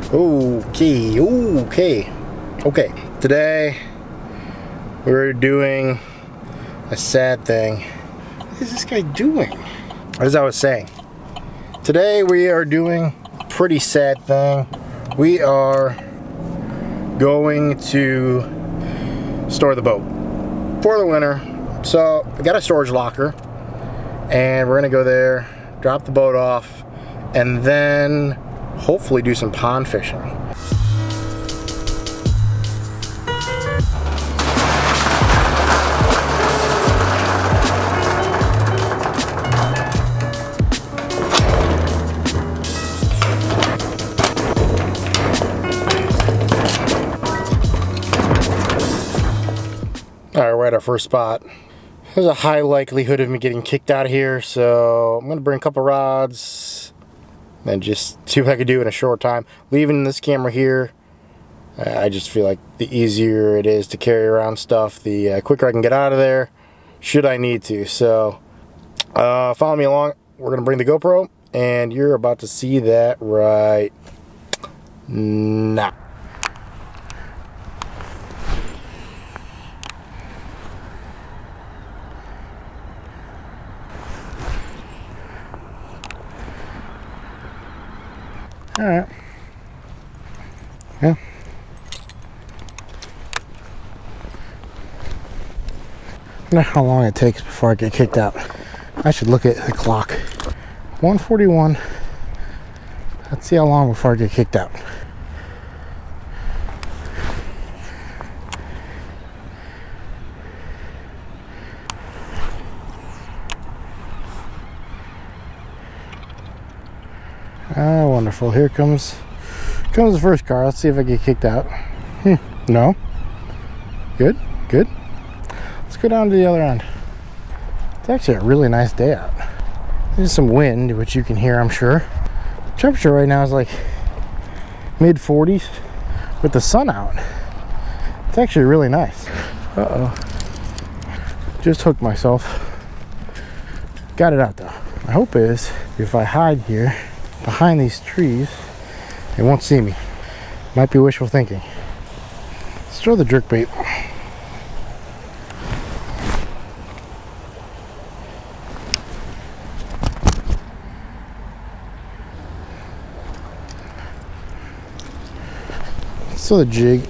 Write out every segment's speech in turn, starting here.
Okay. Today we're doing a sad thing. What is this guy doing? As I was saying, today we are doing a pretty sad thing. We are going to store the boat for the winter. So we got a storage locker and we're gonna go there, drop the boat off, and then hopefully do some pond fishing. Alright, we're at our first spot. There's a high likelihood of me getting kicked out of here, so I'm gonna bring a couple rods and just see what I can do in a short time. Leaving this camera here, I just feel like the easier it is to carry around stuff, the quicker I can get out of there, should I need to. So follow me along. We're gonna bring the GoPro, and you're about to see that right now. Alright. Yeah. I wonder how long it takes before I get kicked out. I should look at the clock. 1:41. Let's see how long before I get kicked out. Ah, wonderful. Here comes the first car. Let's see if I get kicked out. No. Good. Let's go down to the other end. It's actually a really nice day out. There's some wind, which you can hear, I'm sure. Temperature right now is like mid 40s with the sun out. It's actually really nice. Uh-oh. Just hooked myself. Got it out though. My hope is if I hide here behind these trees, they won't see me. Might be wishful thinking. Let's throw the jerkbait. Let's throw the jig.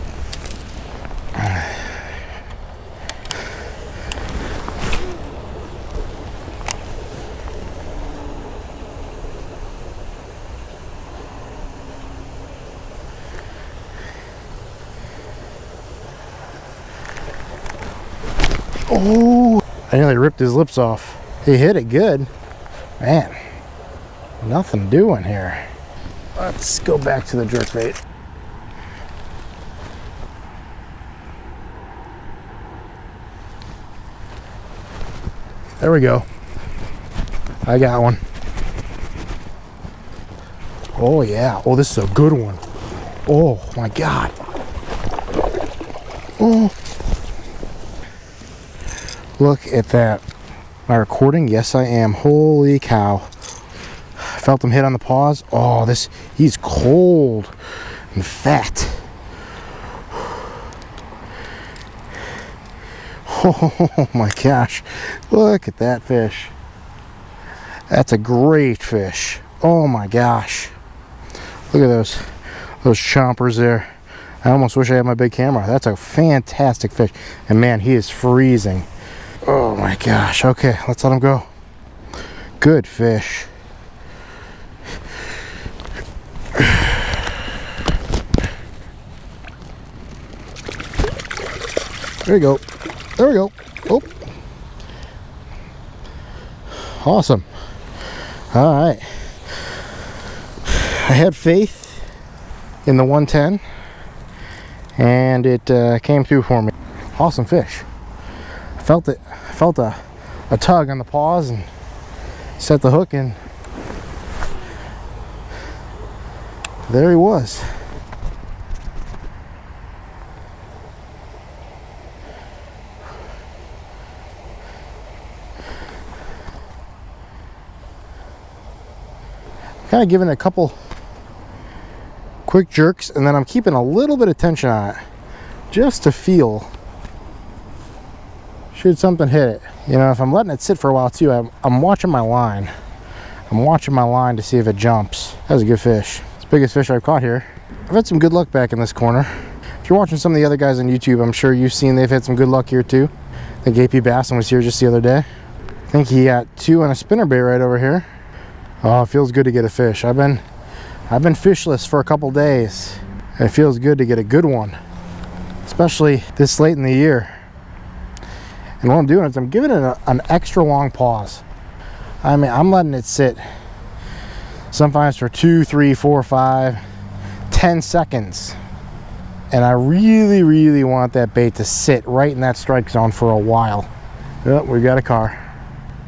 Oh, I nearly ripped his lips off. He hit it good. Man, nothing doing here. Let's go back to the jerkbait. There we go. I got one. Oh yeah. Oh, this is a good one. Oh my God. Oh. Look at that. Am I recording? Yes, I am. Holy cow. Felt him hit on the paws. Oh, he's cold and fat. Oh my gosh. Look at that fish. That's a great fish. Oh my gosh. Look at those chompers there. I almost wish I had my big camera. That's a fantastic fish. And man, he is freezing. Oh my gosh. Okay, let's let him go. Good fish. There we go. There we go. Oh. Awesome. All right. I had faith in the 110 and it came through for me. Awesome fish. I felt it. I felt a tug on the paws and set the hook, and there he was. Kind of giving it a couple quick jerks, and then I'm keeping a little bit of tension on it just to feel should something hit it. You know, if I'm letting it sit for a while too, I'm watching my line. I'm watching my line to see if it jumps. That was a good fish. It's the biggest fish I've caught here. I've had some good luck back in this corner. If you're watching some of the other guys on YouTube, I'm sure you've seen they've had some good luck here too. I think JP was here just the other day. I think he got 2 on a spinnerbait right over here. Oh, it feels good to get a fish. I've been fishless for a couple days. It feels good to get a good one, especially this late in the year. And what I'm doing is I'm giving it an extra long pause. I mean, I'm letting it sit sometimes for 2, 3, 4, 5, 10 seconds. And I really, really want that bait to sit right in that strike zone for a while. Oh, we got a car.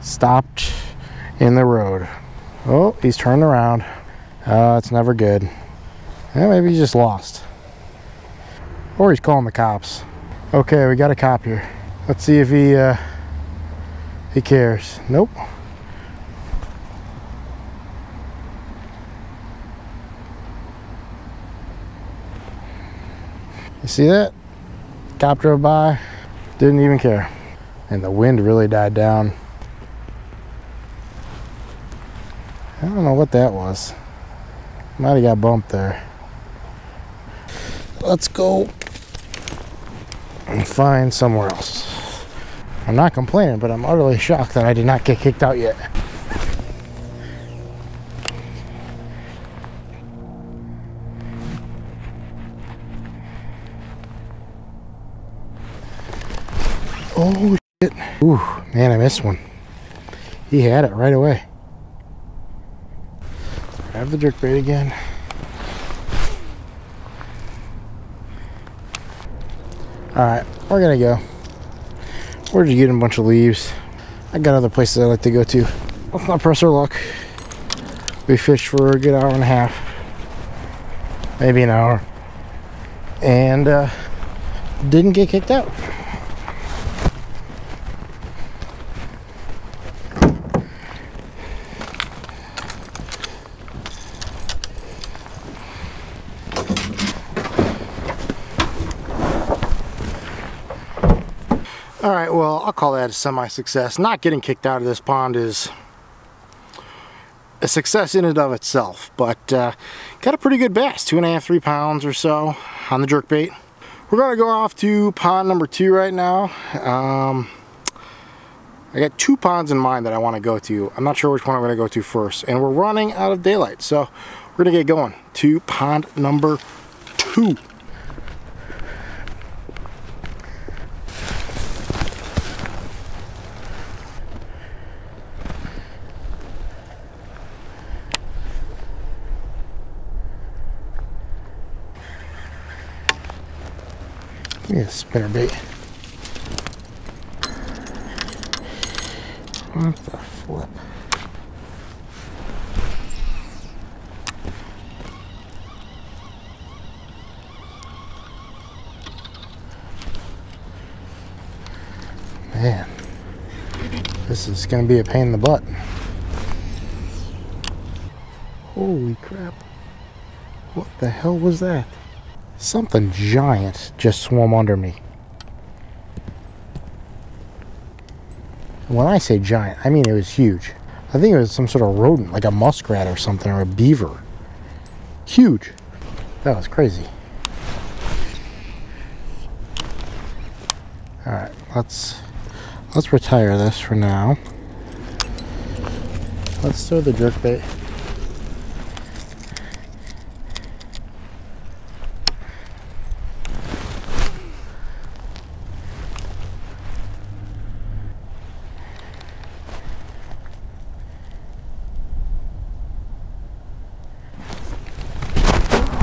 Stopped in the road. Oh, he's turned around. It's never good. Maybe he's just lost. Or he's calling the cops. Okay, we got a cop here. Let's see if he cares. Nope. You see that? Cop drove by, didn't even care. And the wind really died down. I don't know what that was. Might have got bumped there. Let's go and find somewhere else. I'm not complaining, but I'm utterly shocked that I did not get kicked out yet. Oh shit. Ooh, man, I missed one. He had it right away. Grab the jerkbait again. Alright, we're gonna go. We're just getting a bunch of leaves. I got other places I like to go to. Let's not press our luck. We fished for a good hour and a half. Maybe an hour. And didn't get kicked out. Alright, well, I'll call that a semi-success. Not getting kicked out of this pond is a success in and of itself, but got a pretty good bass, 2.5, 3 pounds or so on the jerkbait. We're going to go off to pond number 2 right now. I got 2 ponds in mind that I want to go to. I'm not sure which one I'm going to go to first, and we're running out of daylight, so we're going to get going to pond number 2. Give me a spinnerbait. What the flip? Man, this is gonna be a pain in the butt. Holy crap. What the hell was that? Something giant just swam under me. When I say giant, I mean it was huge. I think it was some sort of rodent, like a muskrat or something, or a beaver. Huge. That was crazy. Alright, let's retire this for now. Let's throw the jerkbait.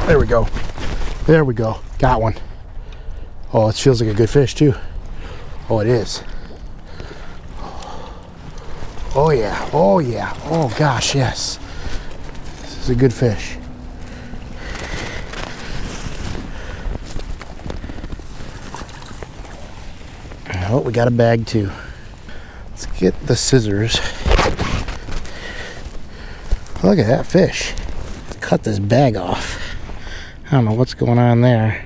There we go. There we go. Got one. Oh, it feels like a good fish too. Oh, it is. Oh yeah. Oh yeah. Oh gosh, yes. This is a good fish. Oh, we got a bag too. Let's get the scissors. Look at that fish. Let's cut this bag off. don't know what's going on there.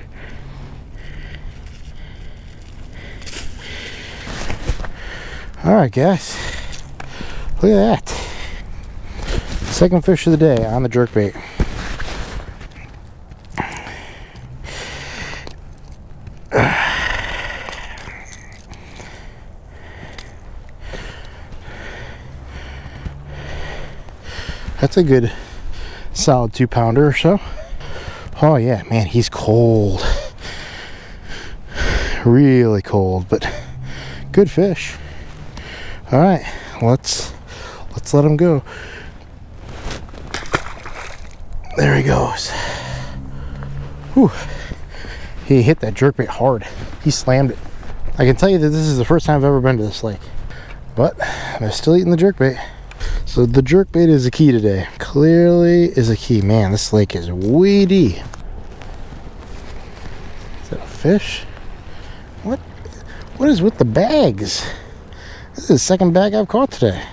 Alright guys, look at that. Second fish of the day on the jerkbait. That's a good solid 2-pounder or so. Oh yeah, man, he's cold. Really cold, but good fish. All right, let's let him go. There he goes. Whew. He hit that jerkbait hard. He slammed it. I can tell you that this is the first time I've ever been to this lake, but I'm still eating the jerkbait. So the jerkbait is the key today. Clearly is a key. Man, this lake is weedy. Is that a fish? What is with the bags? This is the second bag I've caught today.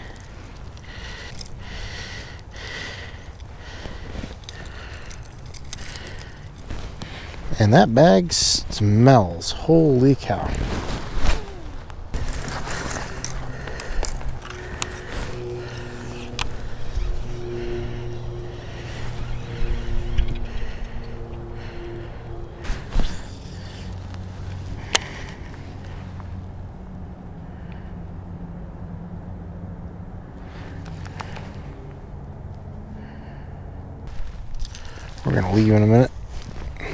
And that bag smells. Holy cow. We're gonna leave you in a minute.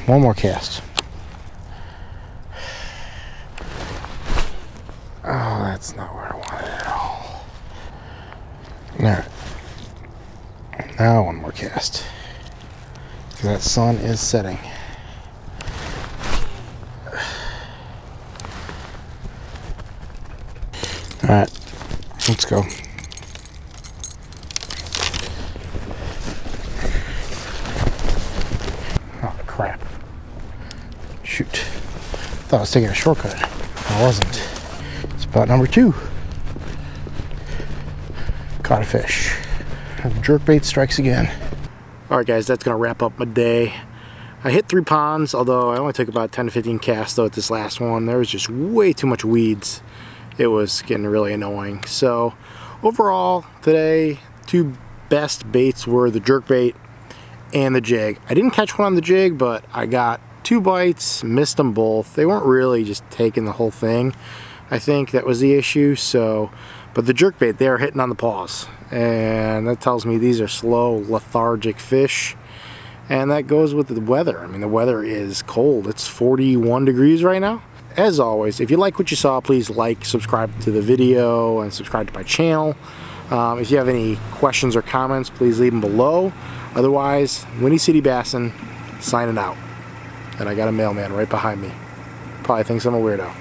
One more cast. Oh, that's not where I wanted it at all. Alright. Now one more cast. Because that sun is setting. Alright. Let's go. Crap. Shoot. Thought I was taking a shortcut. I wasn't. Spot number 2. Caught a fish. Jerkbait strikes again. Alright guys, that's going to wrap up my day. I hit 3 ponds, although I only took about 10 to 15 casts though at this last one. There was just way too much weeds. It was getting really annoying. So overall today, 2 best baits were the jerkbait and the jig. I didn't catch one on the jig, but I got 2 bites, missed them both. They weren't really just taking the whole thing. I think that was the issue. So, but the jerkbait, they are hitting on the paws, and that tells me these are slow, lethargic fish. And that goes with the weather. I mean, the weather is cold. It's 41 degrees right now. As always, if you like what you saw, please like, subscribe to the video, and subscribe to my channel. If you have any questions or comments, please leave them below. Otherwise, WindyCityBassin signing out. And I got a mailman right behind me. Probably thinks I'm a weirdo.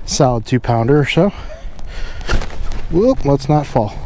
Solid 2-pounder or so. Whoop, let's not fall.